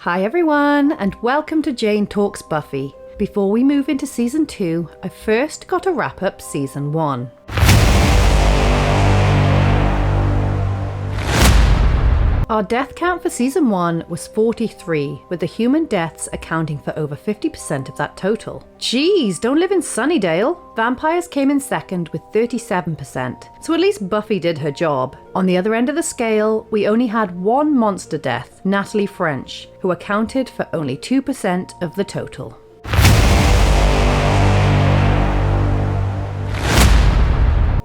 Hi everyone, and welcome to Jane Talks Buffy. Before we move into Season 2, I first got to wrap up Season 1. Our death count for Season 1 was 43, with the human deaths accounting for over 50% of that total. Jeez, don't live in Sunnydale! Vampires came in second with 37%, so at least Buffy did her job. On the other end of the scale, we only had one monster death, Natalie French, who accounted for only 2% of the total.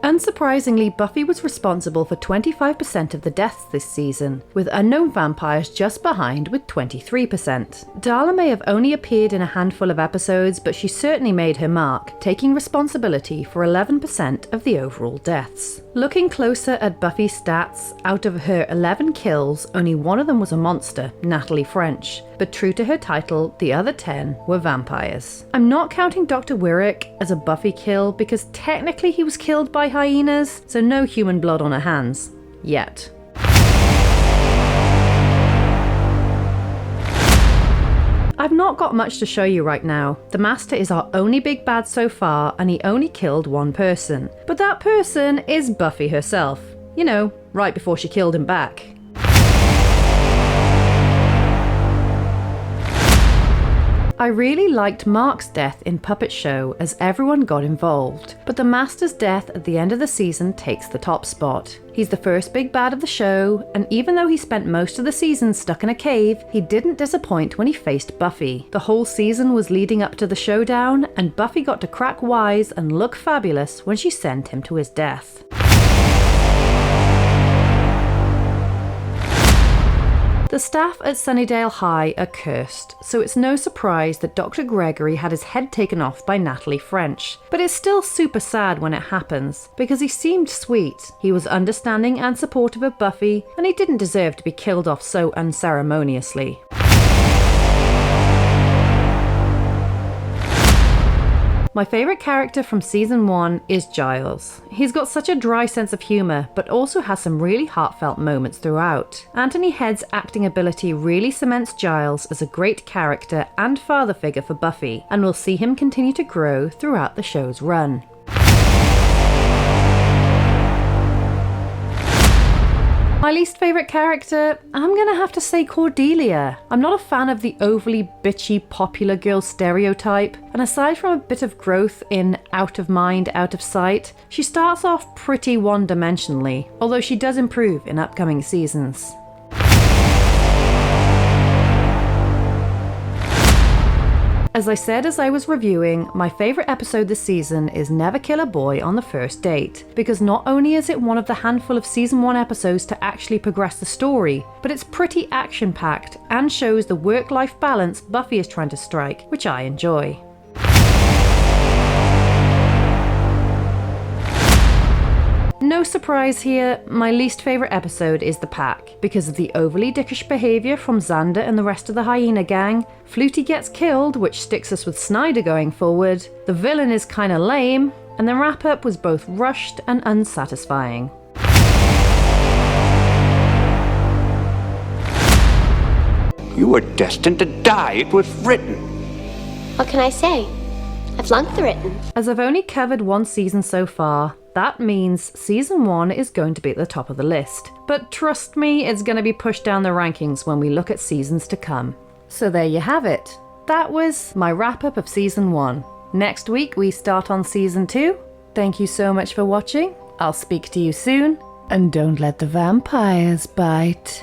Unsurprisingly, Buffy was responsible for 25% of the deaths this season, with unknown vampires just behind with 23%. Darla may have only appeared in a handful of episodes, but she certainly made her mark, taking responsibility for 11% of the overall deaths. Looking closer at Buffy's stats, out of her 11 kills, only one of them was a monster, Natalie French, but true to her title, the other 10 were vampires. I'm not counting Dr. Wirrick as a Buffy kill because technically he was killed by hyenas, so no human blood on her hands. Yet. I've not got much to show you right now. The Master is our only big bad so far, and he only killed one person. But that person is Buffy herself. You know, right before she killed him back. I really liked Mark's death in Puppet Show as everyone got involved, but the Master's death at the end of the season takes the top spot. He's the first big bad of the show, and even though he spent most of the season stuck in a cave, he didn't disappoint when he faced Buffy. The whole season was leading up to the showdown, and Buffy got to crack wise and look fabulous when she sent him to his death. The staff at Sunnydale High are cursed, so it's no surprise that Dr. Gregory had his head taken off by Natalie French. But it's still super sad when it happens, because he seemed sweet, he was understanding and supportive of Buffy, and he didn't deserve to be killed off so unceremoniously. My favourite character from Season 1 is Giles. He's got such a dry sense of humour, but also has some really heartfelt moments throughout. Anthony Head's acting ability really cements Giles as a great character and father figure for Buffy, and we'll see him continue to grow throughout the show's run. My least favourite character, I'm gonna have to say Cordelia. I'm not a fan of the overly bitchy popular girl stereotype, and aside from a bit of growth in out of mind, out of sight, she starts off pretty one-dimensionally, although she does improve in upcoming seasons. As I said as I was reviewing, my favourite episode this season is Never Kill a Boy on the First Date, because not only is it one of the handful of Season 1 episodes to actually progress the story, but it's pretty action-packed and shows the work-life balance Buffy is trying to strike, which I enjoy. No surprise here, my least favourite episode is The Pack. Because of the overly dickish behaviour from Xander and the rest of the hyena gang, Flutie gets killed, which sticks us with Snyder going forward, the villain is kinda lame, and the wrap-up was both rushed and unsatisfying. You were destined to die, it was written. What can I say? I've flunked the written. As I've only covered one season so far, that means Season 1 is going to be at the top of the list. But trust me, it's going to be pushed down the rankings when we look at seasons to come. So there you have it. That was my wrap-up of Season 1. Next week we start on Season 2. Thank you so much for watching. I'll speak to you soon. And don't let the vampires bite.